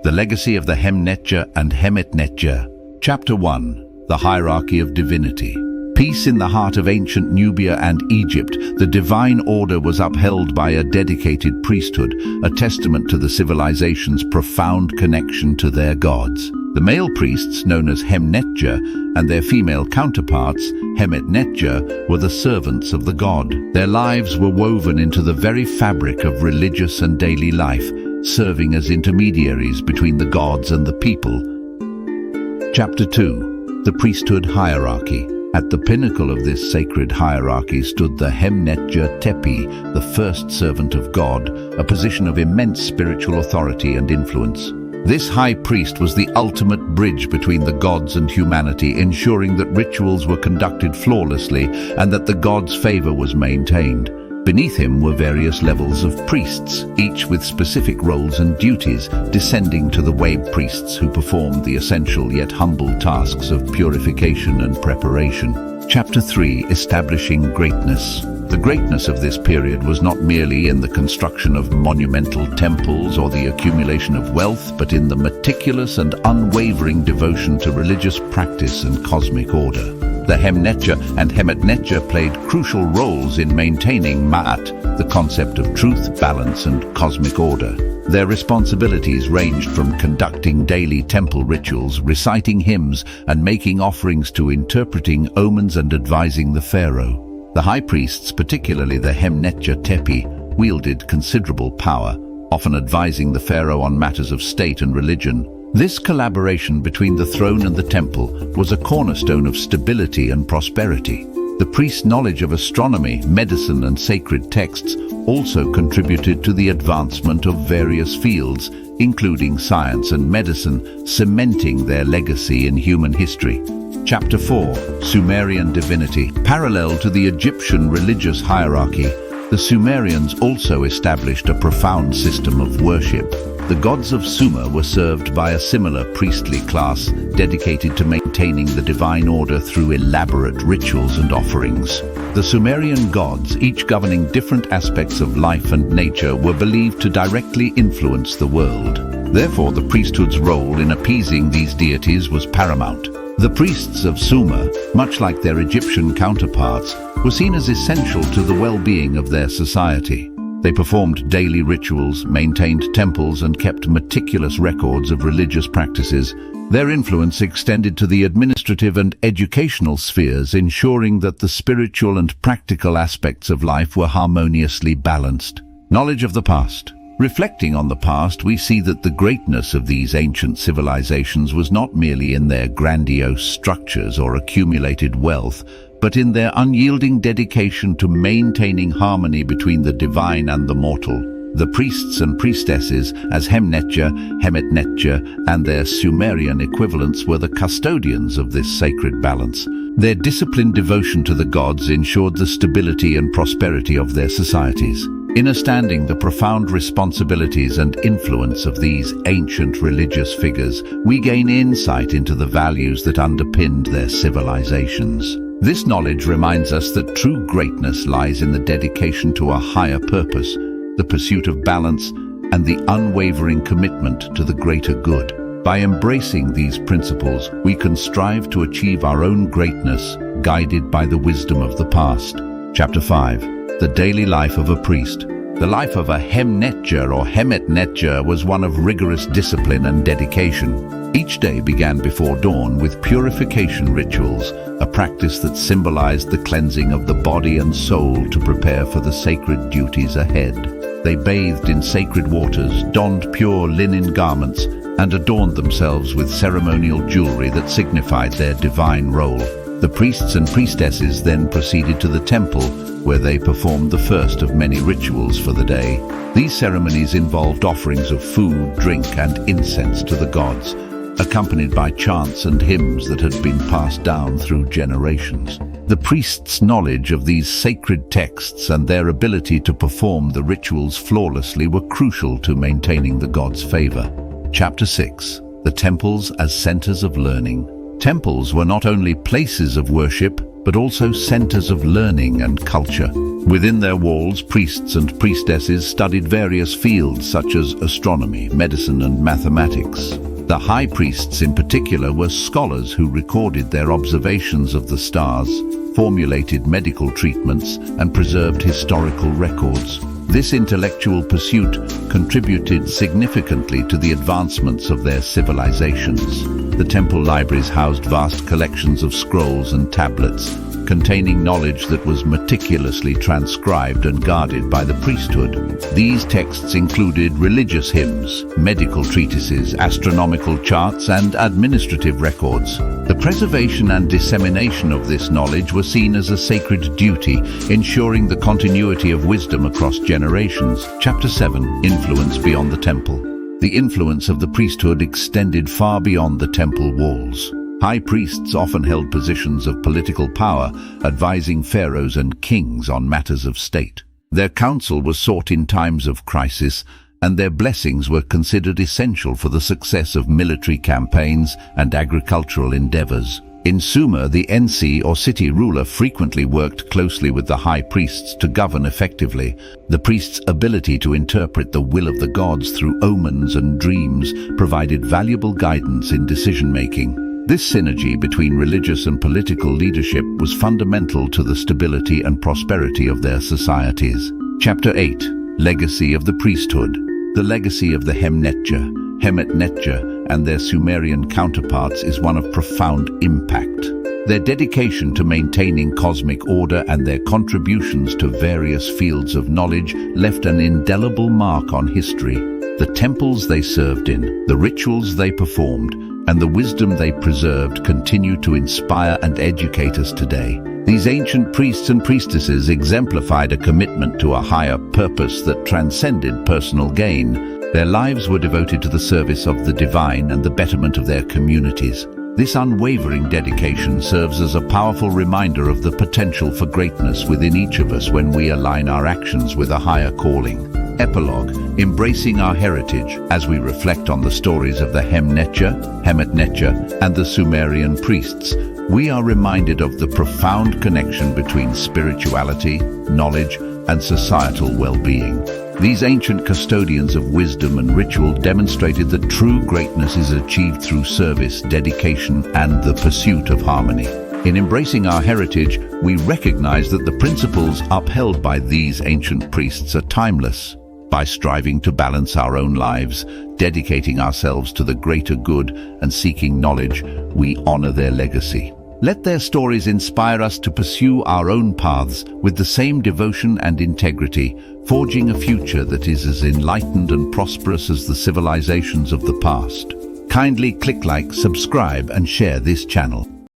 The legacy of the Hem-Netjer and Hemet-netjer. Chapter 1. The hierarchy of divinity. Peace in the heart of ancient Nubia and Egypt, the divine order was upheld by a dedicated priesthood, a testament to the civilization's profound connection to their gods. The male priests, known as Hem-Netjer, and their female counterparts, Hemet-netjer, were the servants of the god. Their lives were woven into the very fabric of religious and daily life, serving as intermediaries between the gods and the people. Chapter 2. The priesthood hierarchy. At the pinnacle of this sacred hierarchy stood the Hem-Netjer Tepi, the first servant of God, a position of immense spiritual authority and influence. This high priest was the ultimate bridge between the gods and humanity, ensuring that rituals were conducted flawlessly and that the gods' favor was maintained. Beneath him were various levels of priests, each with specific roles and duties, descending to the wave priests who performed the essential yet humble tasks of purification and preparation. Chapter 3. Establishing greatness. The greatness of this period was not merely in the construction of monumental temples or the accumulation of wealth, but in the meticulous and unwavering devotion to religious practice and cosmic order. The Hem-Netjer and Hemet-netjer played crucial roles in maintaining Ma'at, the concept of truth, balance, and cosmic order. Their responsibilities ranged from conducting daily temple rituals, reciting hymns, and making offerings to interpreting omens and advising the pharaoh. The high priests, particularly the Hem-Netjer Tepi, wielded considerable power, often advising the pharaoh on matters of state and religion. This collaboration between the throne and the temple was a cornerstone of stability and prosperity. The priest's knowledge of astronomy, medicine, and sacred texts also contributed to the advancement of various fields, including science and medicine, cementing their legacy in human history. Chapter 4. Sumerian divinity. Parallel to the Egyptian religious hierarchy, the Sumerians also established a profound system of worship. The gods of Sumer were served by a similar priestly class, dedicated to maintaining the divine order through elaborate rituals and offerings. The Sumerian gods, each governing different aspects of life and nature, were believed to directly influence the world. Therefore, the priesthood's role in appeasing these deities was paramount. The priests of Sumer, much like their Egyptian counterparts, were seen as essential to the well-being of their society. They performed daily rituals, maintained temples, and kept meticulous records of religious practices. Their influence extended to the administrative and educational spheres, ensuring that the spiritual and practical aspects of life were harmoniously balanced. Knowledge of the past. Reflecting on the past, we see that the greatness of these ancient civilizations was not merely in their grandiose structures or accumulated wealth, but in their unyielding dedication to maintaining harmony between the divine and the mortal. The priests and priestesses, as Hem-Netjer, Hemet-netjer, and their Sumerian equivalents, were the custodians of this sacred balance. Their disciplined devotion to the gods ensured the stability and prosperity of their societies. In understanding the profound responsibilities and influence of these ancient religious figures, we gain insight into the values that underpinned their civilizations. This knowledge reminds us that true greatness lies in the dedication to a higher purpose, the pursuit of balance, and the unwavering commitment to the greater good. By embracing these principles, we can strive to achieve our own greatness, guided by the wisdom of the past. Chapter 5. The daily life of a priest. The life of a Hem-Netjer or Hemet-netjer was one of rigorous discipline and dedication. Each day began before dawn with purification rituals, a practice that symbolized the cleansing of the body and soul to prepare for the sacred duties ahead. They bathed in sacred waters, donned pure linen garments, and adorned themselves with ceremonial jewelry that signified their divine role. The priests and priestesses then proceeded to the temple, where they performed the first of many rituals for the day. These ceremonies involved offerings of food, drink, and incense to the gods, accompanied by chants and hymns that had been passed down through generations. The priests' knowledge of these sacred texts and their ability to perform the rituals flawlessly were crucial to maintaining the gods' favor. Chapter 6. The temples as centers of learning. Temples were not only places of worship, but also centers of learning and culture. Within their walls, priests and priestesses studied various fields such as astronomy, medicine, and mathematics. The high priests in particular were scholars who recorded their observations of the stars, formulated medical treatments, and preserved historical records. This intellectual pursuit contributed significantly to the advancements of their civilizations. The temple libraries housed vast collections of scrolls and tablets, containing knowledge that was meticulously transcribed and guarded by the priesthood. These texts included religious hymns, medical treatises, astronomical charts, and administrative records. The preservation and dissemination of this knowledge were seen as a sacred duty, ensuring the continuity of wisdom across generations. Chapter 7. Influence beyond the temple. The influence of the priesthood extended far beyond the temple walls. High priests often held positions of political power, advising pharaohs and kings on matters of state. Their counsel was sought in times of crisis, and their blessings were considered essential for the success of military campaigns and agricultural endeavors. In Sumer, the Ensi or city ruler frequently worked closely with the high priests to govern effectively. The priest's ability to interpret the will of the gods through omens and dreams provided valuable guidance in decision-making. This synergy between religious and political leadership was fundamental to the stability and prosperity of their societies. Chapter 8. Legacy of the priesthood. The legacy of the Hem-Netjer, Hemet-netjer, and their Sumerian counterparts is one of profound impact. Their dedication to maintaining cosmic order and their contributions to various fields of knowledge left an indelible mark on history. The temples they served in, the rituals they performed, and the wisdom they preserved continue to inspire and educate us today. These ancient priests and priestesses exemplified a commitment to a higher purpose that transcended personal gain. Their lives were devoted to the service of the divine and the betterment of their communities. This unwavering dedication serves as a powerful reminder of the potential for greatness within each of us when we align our actions with a higher calling. Epilogue. Embracing our heritage. As we reflect on the stories of the Hem-Netjer, Hemet-netjer, and the Sumerian priests, we are reminded of the profound connection between spirituality, knowledge, and societal well-being. These ancient custodians of wisdom and ritual demonstrated that true greatness is achieved through service, dedication, and the pursuit of harmony. In embracing our heritage, we recognize that the principles upheld by these ancient priests are timeless. By striving to balance our own lives, dedicating ourselves to the greater good, and seeking knowledge, we honor their legacy. Let their stories inspire us to pursue our own paths with the same devotion and integrity, forging a future that is as enlightened and prosperous as the civilizations of the past. Kindly click like, subscribe, and share this channel.